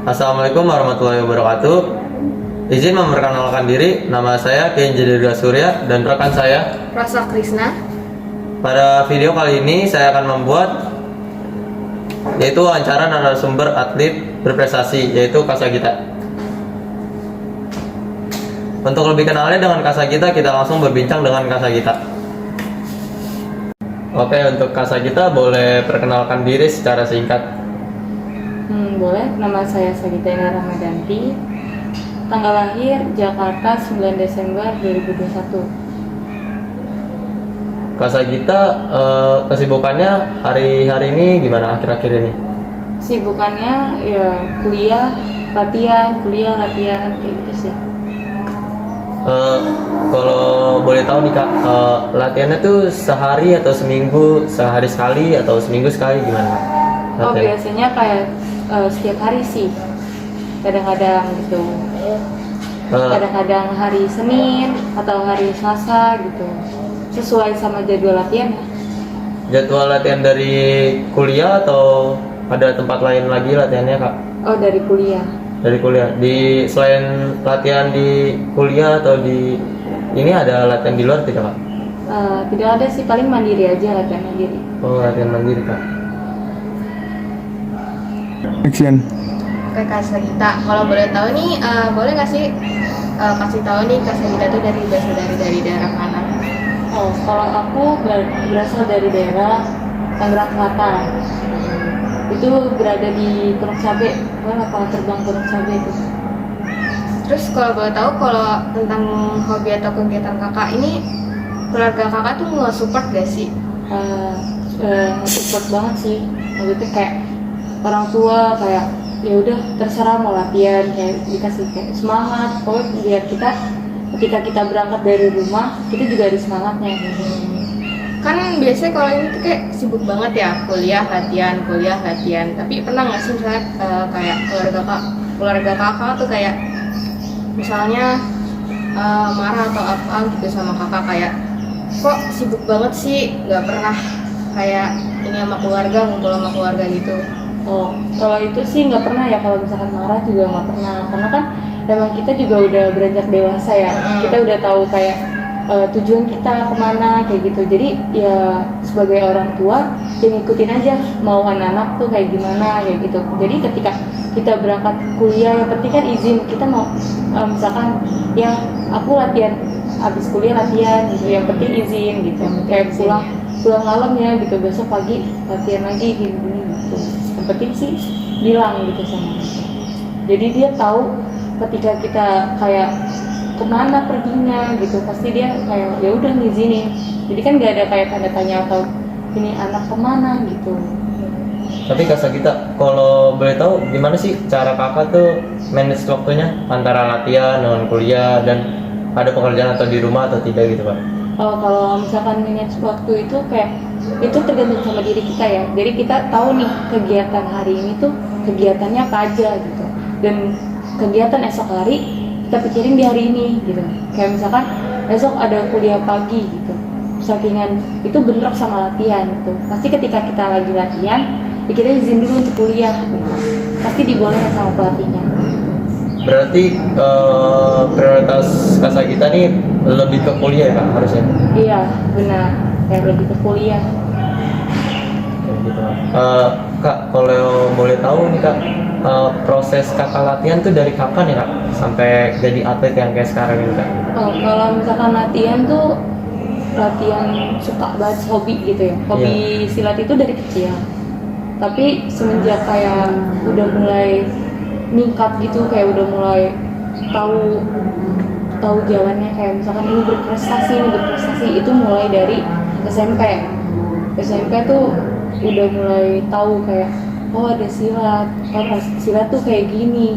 Assalamualaikum warahmatullahi wabarakatuh. Izin memperkenalkan diri, nama saya Kenji Dirga Surya dan rekan saya Rasa Krisna. Pada video kali ini saya akan membuat yaitu wawancara narasumber atlet berprestasi yaitu Kasagita. Untuk lebih kenalnya dengan Kasagita, kita langsung berbincang dengan Kasagita. Oke, untuk Kasagita boleh perkenalkan diri secara singkat. Boleh, nama saya Sagita Ina Ramadanti. Tanggal lahir Jakarta 9 Desember 2021. Kasagita, kesibukannya hari-hari ini gimana akhir-akhir ini? Sibukannya ya kuliah, latihan, kayak gitu sih. Kalau boleh tahu nih Kak, latihannya tuh sehari atau seminggu, sehari sekali atau seminggu sekali gimana? Oh, Latihan? biasanya kayak setiap hari sih. Kadang-kadang gitu. Kadang-kadang hari Senin atau hari Selasa gitu. Sesuai sama jadwal latihan. Jadwal latihan dari kuliah atau ada tempat lain lagi latihannya Kak? Oh, dari kuliah. Dari kuliah. Selain latihan di kuliah atau di ini ada latihan di luar tidak Kak? Tidak ada sih, paling mandiri aja, latihan mandiri. Oh, latihan mandiri Kak. Action. Oke, Kak Sagita, kalau boleh tahu nih, boleh nggak sih kasih tahu nih Kak Sagita tuh berasal dari daerah mana? Oh, kalau aku berasal dari daerah Tangerang Selatan. Itu berada di Pondok Cabe, lapangan terbang Pondok Cabe itu. Terus kalau boleh tahu kalau tentang hobi atau kegiatan kakak ini, keluarga kakak tuh nge-support gak sih? Support banget sih. Maksudnya kayak orang tua kayak ya udah terserah mau latihan, kayak dikasih kayak semangat. Pokoknya biar kita ketika kita berangkat dari rumah kita juga ada semangatnya. Kan biasanya kalau ini tuh kayak sibuk banget ya, kuliah latihan. Tapi pernah nggak sih misalnya kayak keluarga kakak tuh kayak misalnya marah atau apa gitu sama kakak, kayak kok sibuk banget sih, nggak pernah kayak ini sama keluarga, ngumpul sama keluarga gitu? Oh, kalau itu sih nggak pernah ya. Kalau misalkan marah juga nggak pernah, karena kan memang kita juga udah beranjak dewasa ya. Kita udah tahu kayak tujuan kita kemana kayak gitu. Jadi ya sebagai orang tua ya ngikutin aja mau anak-anak tuh kayak gimana kayak gitu. Jadi ketika kita berangkat kuliah, yang penting kan izin. Kita mau misalkan ya aku latihan, habis kuliah latihan gitu, yang penting izin gitu. Kayak pulang malam ya gitu, besok pagi latihan lagi gini gitu. Yang penting sih bilang gitu sama mereka. Jadi dia tahu ketika kita kayak kemana perginya gitu, pasti dia kayak ya udah ngizinin. Jadi kan nggak ada kayak tanda tanya atau ini anak kemana gitu. Tapi Kasagita, kalau boleh tahu gimana sih cara kakak tuh manage waktunya antara latihan dengan kuliah dan ada pekerjaan atau di rumah atau tidak gitu Pak? Kalau misalkan manage waktu itu kayak itu tergantung sama diri kita ya. Jadi kita tahu nih kegiatan hari ini tuh kegiatannya apa aja gitu. Dan kegiatan esok hari kita pikirin di hari ini gitu. Kayak misalkan esok ada kuliah pagi gitu. Sakingan itu bentrok sama latihan gitu. Pasti ketika kita lagi latihan, ya kita izin dulu untuk kuliah gitu. Pasti dibolehin sama pelatihnya. Berarti prioritas Kasagita nih lebih ke kuliah ya Kak harusnya? Iya, benar. Kayak lebih ke kuliah. Kayak gitu. Kak, kalau boleh tahu nih Kak, proses kakak latihan tuh dari kapan ya Kak sampai jadi atlet yang kayak sekarang ini Kak? Kalau misalkan latihan tuh latihan suka banget, hobi gitu ya. Hobi silat itu dari kecil. Tapi semenjak kayak udah mulai ningkat gitu, kayak udah mulai tahu jalannya, kayak misalkan ini berprestasi itu mulai dari SMP tuh udah mulai tahu kayak oh ada silat, silat tuh kayak gini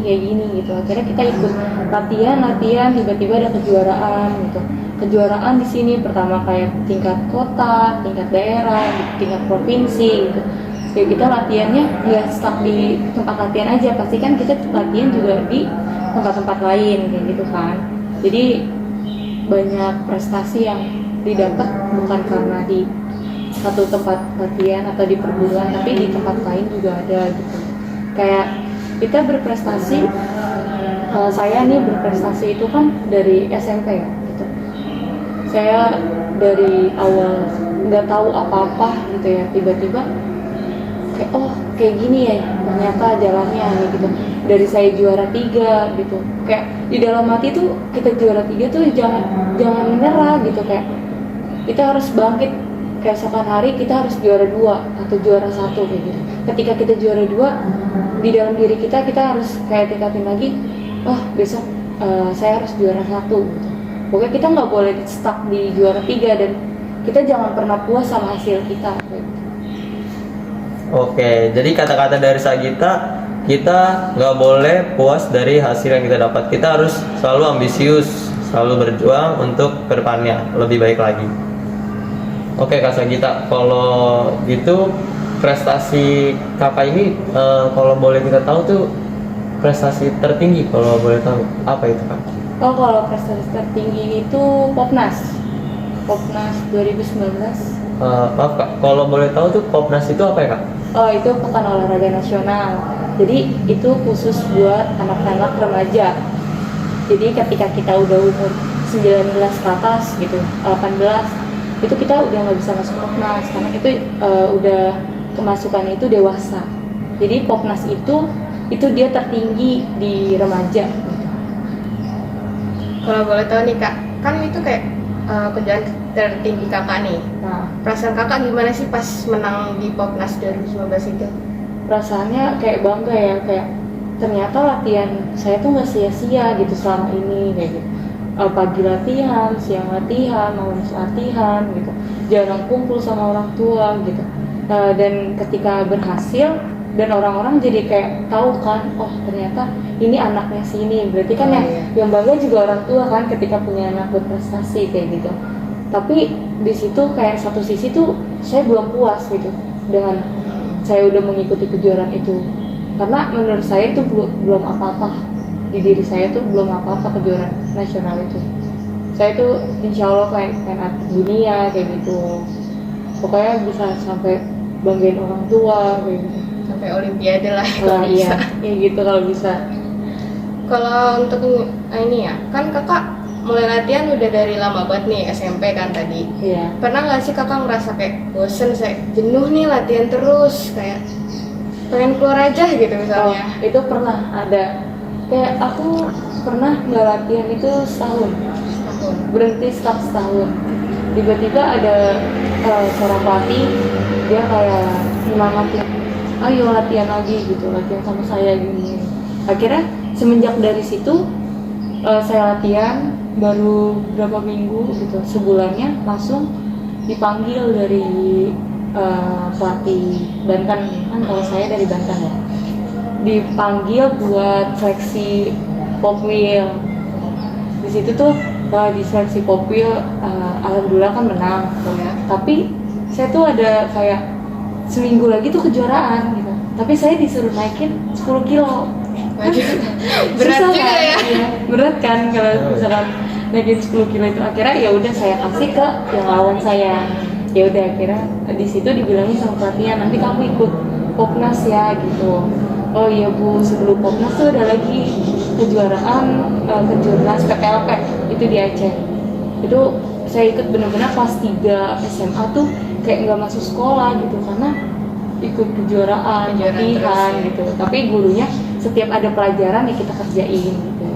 gitu. Akhirnya kita ikut latihan, tiba-tiba ada kejuaraan gitu. Kejuaraan di sini pertama kayak tingkat kota, tingkat daerah, tingkat provinsi gitu. Ya kita latihannya ya stuck di tempat latihan aja, pasti kan kita latihan juga di tempat-tempat lain kayak gitu kan. Jadi banyak prestasi yang didapat bukan karena di satu tempat latihan atau di perguruan, tapi di tempat lain juga ada gitu. Kayak kita berprestasi. Saya nih berprestasi itu kan dari SMP ya gitu. Saya dari awal nggak tahu apa-apa gitu ya, tiba-tiba kayak oh kayak gini ya ternyata jalannya nih gitu. Dari saya juara 3 gitu, kayak di dalam hati tuh kita juara 3 tuh jangan menyerah gitu, kayak kita harus bangkit. Keesokan hari kita harus juara 2 atau juara 1 kayak gitu. Ketika kita juara 2, di dalam diri kita harus kayak tingkatin lagi, oh besok saya harus juara 1 gitu. Pokoknya kita nggak boleh stuck di juara 3 dan kita jangan pernah puas sama hasil kita kayak gitu. Oke, jadi kata-kata dari Sagita, kita nggak boleh puas dari hasil yang kita dapat. Kita harus selalu ambisius, selalu berjuang untuk kedepannya lebih baik lagi. Oke Kak Sagita, kalau gitu prestasi kakak ini kalau boleh kita tahu tuh prestasi tertinggi kalau boleh tahu apa itu Kak? Oh, kalau prestasi tertinggi itu Popnas 2019. Maaf Kak, kalau boleh tahu tuh Popnas itu apa ya Kak? Oh, itu Pekan Olahraga Nasional. Jadi itu khusus buat anak-anak remaja. Jadi ketika kita udah umur 19 ke atas gitu, 18, itu kita udah nggak bisa masuk Popnas karena itu udah kemasukannya itu dewasa. Jadi Popnas itu dia tertinggi di remaja gitu. Kalau boleh tahu nih Kak, kan itu kayak kerjaan tertinggi kakak nih. Nah, Perasaan kakak gimana sih pas menang di Popnas 2019 itu? perasaannya kayak bangga ya, kayak ternyata latihan saya tuh nggak sia-sia gitu selama ini kayak gitu. Pagi latihan, siang latihan, malam latihan gitu, jarang kumpul sama orang tua gitu. Dan ketika berhasil dan orang-orang jadi kayak tahu kan, oh ternyata ini anaknya sini, berarti kan yang bangga juga orang tua kan ketika punya anak berprestasi kayak gitu. Tapi di situ kayak satu sisi tuh saya belum puas gitu dengan saya udah mengikuti kejuaraan itu, karena menurut saya itu belum apa-apa di diri saya tuh, belum apa-apa kejuaraan nasional itu. Saya tuh insya Allah kayak atlet dunia kayak gitu, pokoknya bisa sampai banggain orang tua kayak gitu. Sampai olimpiade lah Wah, kalau iya, bisa. kayak gitu kalau bisa. Kalau untuk ini ya, kan kakak mulai latihan udah dari lama banget nih, SMP kan tadi. Iya. Pernah nggak sih kakak ngerasa kayak bosen, saya jenuh nih latihan terus, kayak pengen keluar aja gitu Oh, misalnya? itu pernah ada. Kayak aku pernah nggak latihan itu setahun, Setahun. berhenti stuck setahun. Tiba-tiba ada seorang pelatih, dia kayak nyemangatin, ayo latihan lagi gitu, latihan sama saya gini. Akhirnya semenjak dari situ saya latihan baru berapa minggu gitu, sebulannya langsung dipanggil dari pelatih Banten, kan kalau saya dari Banten ya, dipanggil buat seleksi Popwil. Di situ tuh di seleksi Popwil alhamdulillah kan menang Ya. tapi saya tuh ada kayak seminggu lagi tuh kejuaraan gitu, tapi saya disuruh naikin 10 kilo. Waduh, berat Susah juga kan? ya. Iya, berat kan kalau misalkan naikin 10 kilo itu. Akhirnya ya udah saya kasih ke yang lawan saya. Ya udah akhirnya di situ dibilangin sama pelatihnya, nanti kamu ikut Popnas ya gitu. Oh iya Bu, sebelum Popnas tuh ada lagi kejuaraan kejurnas PPLP itu di Aceh. Itu saya ikut benar-benar kelas 3 SMA tuh kayak nggak masuk sekolah gitu karena ikut kejuaraan latihan terus. gitu. Tapi gurunya setiap ada pelajaran ya kita kerjain gitu.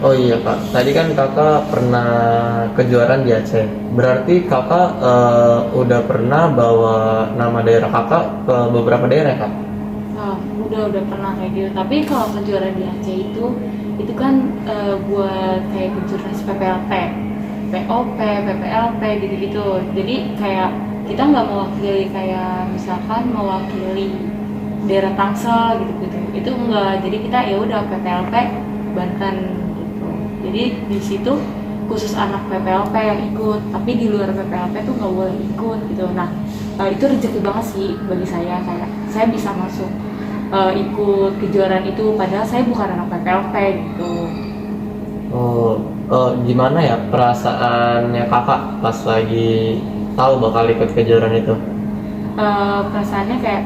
Oh iya Kak, tadi kan kakak pernah kejuaraan di Aceh. Berarti kakak udah pernah bawa nama daerah kakak ke beberapa daerah Kak? Oh, udah pernah kayak gitu. Tapi kalau kejuaraan di Aceh itu kan buat kayak kejurnas PPLP, POP, PPLP gitu-gitu. Jadi kayak kita nggak mewakili kayak misalkan mewakili daerah Tangsel gitu-gitu. Itu enggak. Jadi kita ya udah PPLP Banten gitu. Jadi di situ khusus anak PPLP yang ikut, tapi di luar PPLP tuh nggak boleh ikut gitu. Nah itu rezeki banget sih bagi saya, kayak saya bisa masuk ikut kejuaraan itu padahal saya bukan anak PPLP gitu. Gimana ya perasaannya kakak pas lagi tahu bakal ikut kejuaraan itu? Perasaannya kayak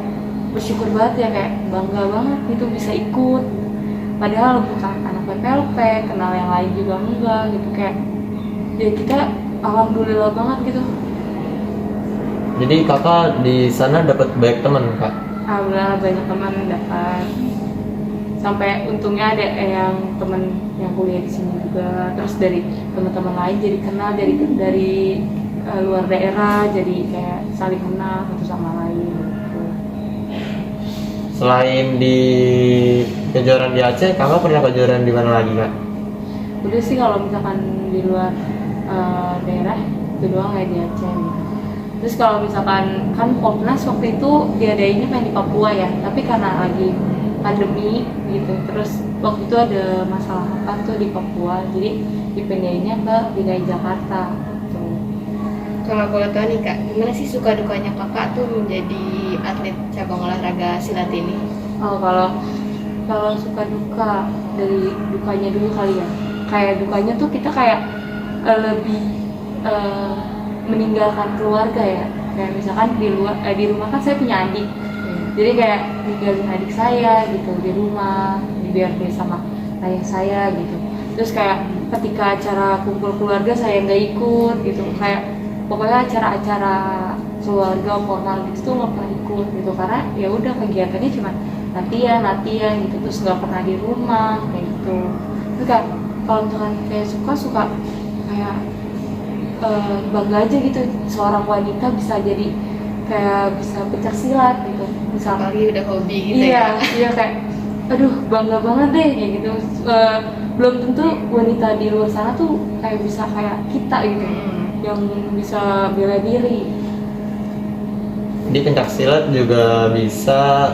bersyukur banget ya, kayak bangga banget gitu bisa ikut, padahal bukan anak PPLP, kenal yang lain juga enggak gitu, kayak ya kita alhamdulillah banget gitu. Jadi kakak di sana dapat banyak teman kak? Alhamdulillah banyak teman dapat, sampai untungnya ada yang teman yang kuliah di sini juga, terus dari teman-teman lain jadi kenal dari luar daerah, jadi kayak saling kenal satu sama lain gitu. Selain di kejuaraan di Aceh, kakak pernah kejuaraan di mana lagi kak? Udah sih kalau misalkan di luar daerah itu doang ya, di Aceh gitu. Terus kalau misalkan kan Popnas waktu itu diadainnya main di Papua ya, tapi karena lagi pandemi gitu, terus waktu itu ada masalah apa tuh di Papua, jadi dipindahinnya ke DKI Jakarta gitu. Kalau boleh tahu nih kak, gimana sih suka dukanya kakak tuh menjadi atlet cabang olahraga silat ini? Oh, kalau suka duka, dari dukanya dulu kali ya. Kayak dukanya tuh kita kayak lebih meninggalkan keluarga ya. Kayak misalkan di rumah kan saya punya adik. Jadi kayak ninggalin adik saya gitu di rumah, biar dia sama ayah saya gitu. Terus kayak ketika acara kumpul keluarga saya nggak ikut gitu. Kayak pokoknya acara-acara keluarga formal gitu tuh nggak pernah ikut gitu, karena ya udah kegiatannya cuma latihan gitu, terus nggak pernah di rumah kayak gitu. Terus kayak kalau misalkan kayak suka kayak bangga aja gitu, seorang wanita bisa jadi kayak bisa pencak silat gitu misalkan. Apalagi udah hobi gitu Iya, ya. iya kayak aduh bangga banget deh kayak gitu. Belum tentu wanita di luar sana tuh kayak bisa kayak kita gitu, yang bisa bela diri. Di pencak silat juga bisa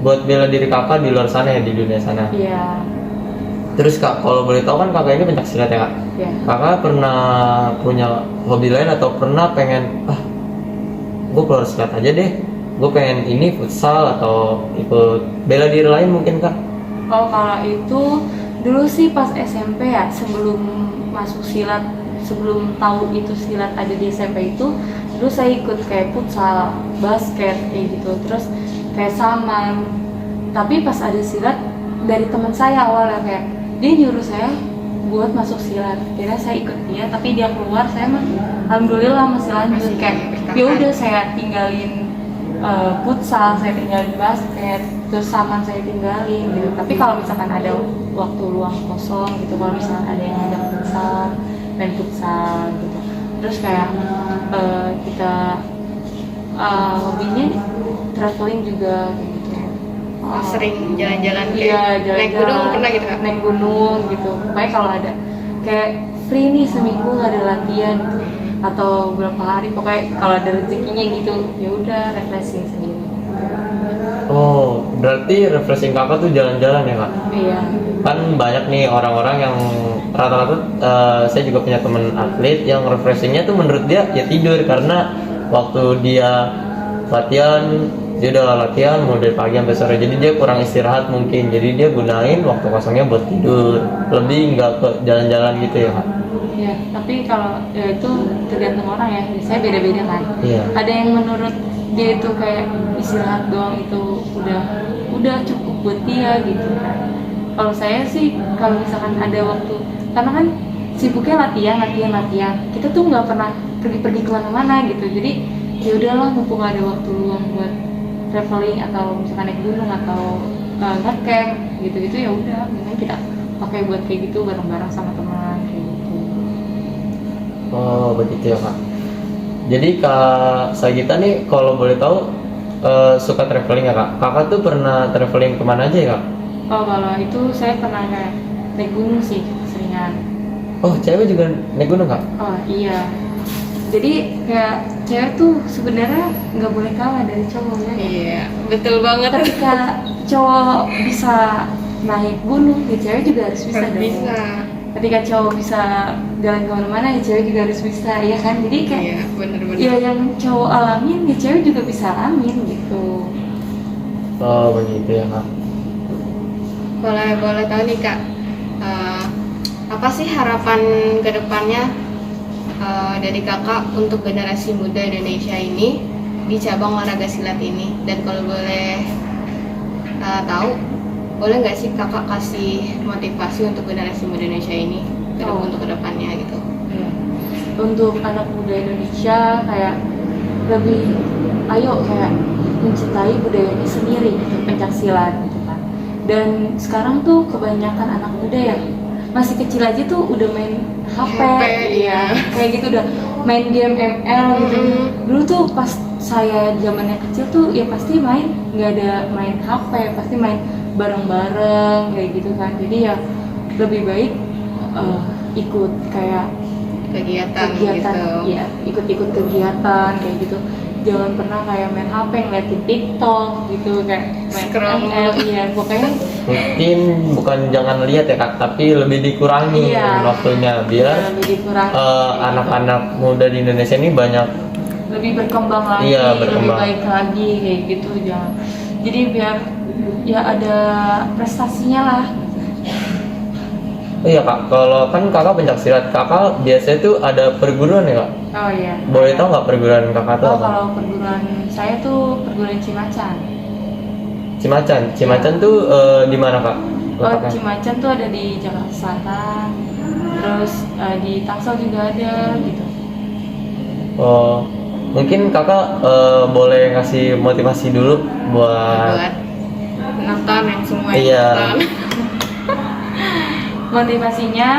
buat bela diri kakak di luar sana ya, di dunia sana. Iya, Terus kak, kalau boleh tahu kan kakak ini pencak silat ya kak? iya. Kakak pernah punya hobi lain atau pernah pengen gue keluar silat aja deh, gue pengen ini futsal atau ikut bela diri lain mungkin kak? Oh, kalau itu dulu sih pas SMP ya, sebelum masuk silat, sebelum tahu itu silat ada di SMP itu, dulu saya ikut kayak futsal, basket kayak gitu, terus kayak saman. Tapi pas ada silat dari teman saya awalnya, kayak dia nyuruh saya buat masuk silat, kira saya ikut dia, tapi dia keluar, saya mah alhamdulillah masih lanjut. Masih Kayak bertahan. ya udah saya tinggalin futsal, saya tinggalin basket, terus saman saya tinggalin gitu. Tapi kalau misalkan ada waktu luang kosong gitu, kalau misalkan ada yang ngajak futsal, main futsal gitu, terus kayak kita hobinya traveling juga kayak gitu. Sering jalan-jalan kayak Iya, naik jalan-jalan, gunung pernah gitu kak? naik gunung gitu. Pokoknya kalau ada kayak free nih seminggu nggak ada latihan gitu, atau berapa hari, pokoknya kalau ada rezekinya gitu ya udah refreshing sendiri. Oh, berarti refreshing kakak tuh jalan-jalan ya kak? Iya. Kan banyak nih orang-orang yang rata-rata saya juga punya temen atlet yang refreshingnya tuh menurut dia ya tidur, karena waktu dia latihan dia udah latihan mau dari pagi sampai sore, jadi dia kurang istirahat mungkin, jadi dia gunain waktu kosongnya buat tidur, lebih nggak ke jalan-jalan gitu ya kak? Ya, tapi kalau ya itu tergantung orang ya, saya beda-beda kan. Iya. Ada yang menurut dia itu kayak istirahat doang itu udah cukup buat dia gitu kan. Kalau saya sih kalau misalkan ada waktu, karena kan sibuknya latihan, kita tuh nggak pernah pergi kemana-mana gitu. Jadi ya udahlah, mumpung ada waktu luang buat traveling atau misalkan naik gunung atau ngecamp gitu-gitu, ya udah mending kita pakai buat kayak gitu bareng-bareng sama teman kayak gitu. Oh begitu ya kak. Jadi kak Sagita nih kalau boleh tahu suka traveling ya kak? Kakak tuh pernah traveling kemana aja ya kak? Oh, kalau itu saya pernah kayak naik gunung sih seringan. Oh cewek juga naik gunung kak? Oh iya, jadi kayak cewek tuh sebenarnya nggak boleh kalah dari cowoknya. Iya, betul banget. Ketika cowok bisa naik gunung, ya cewek juga harus bisa Harus dong. bisa. Ketika cowok bisa jalan kemana-mana, ya cewek juga harus bisa, ya kan? Jadi kayak Iya, bener-bener. ya yang cowok alamin, ya cewek juga bisa alamin gitu. Oh begitu ya kak. Boleh tahu nih kak, apa sih harapan kedepannya dari kakak untuk generasi muda Indonesia ini di cabang olahraga silat ini. Dan kalau boleh tahu, boleh nggak sih kakak kasih motivasi untuk generasi muda Indonesia ini untuk kedepannya gitu? Ya. Untuk anak muda Indonesia kayak lebih ayo kayak mencintai budayanya sendiri gitu, pencaksilat gitu kan. Dan sekarang tuh kebanyakan anak muda ya masih kecil aja tuh udah main HP, iya. Kayak gitu udah main game ML gitu. Dulu tuh pas saya zamannya kecil tuh ya pasti main, nggak ada main HP, pasti main bareng-bareng kayak gitu kan. Jadi ya lebih baik ikut kayak kegiatan gitu, gitu. ya ikut-ikut kegiatan kayak gitu. Jangan pernah kayak main HP ngeliatin TikTok gitu, kayak main Scroll. iya pokoknya Mungkin bukan jangan lihat ya kak, tapi lebih dikurangi Iya. waktunya biar lebih dikurangi, anak-anak muda di Indonesia ini banyak lebih berkembang lagi, Iya, lebih berkembang. baik lagi kayak gitu. Jangan, jadi biar ya ada prestasinya lah. iya kak. Kalau kan kakak pencaksilat, kakak biasanya tuh ada perguruan ya kak. Oh iya. Boleh tahu nggak perguruan kakak tuh Oh, apa? kalau perguruan saya tuh perguruan Cimacan. Cimacan tuh di mana kak? Oh, Letaknya? Cimacan tuh ada di Jakarta Selatan. Terus di Tangsel juga ada gitu. Oh, mungkin kakak boleh kasih motivasi dulu buat Buat nonton yang semua Iya. nonton. Motivasinya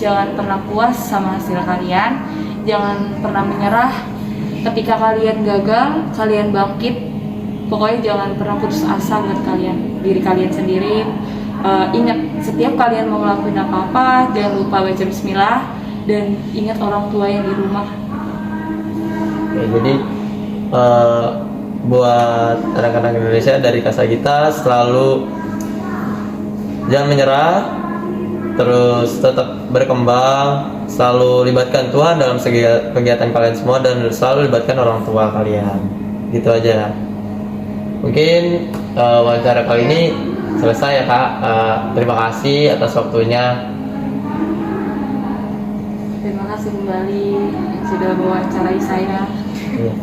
jangan pernah puas sama hasil kalian, jangan pernah menyerah. Ketika kalian gagal, kalian bangkit. Pokoknya jangan pernah putus asa buat kalian, diri kalian sendiri. Ingat, setiap kalian mau ngelakuin apa-apa, jangan lupa baca bismillah dan ingat orang tua yang di rumah. Ya, jadi buat anak-anak Indonesia dari Kasa kita selalu jangan menyerah, terus tetap berkembang, selalu libatkan Tuhan dalam kegiatan kalian semua dan selalu libatkan orang tua kalian. Gitu aja. Mungkin wawancara kali ini selesai ya kak. Terima kasih atas waktunya. Terima kasih kembali yang sudah mewawancarai saya. Iya.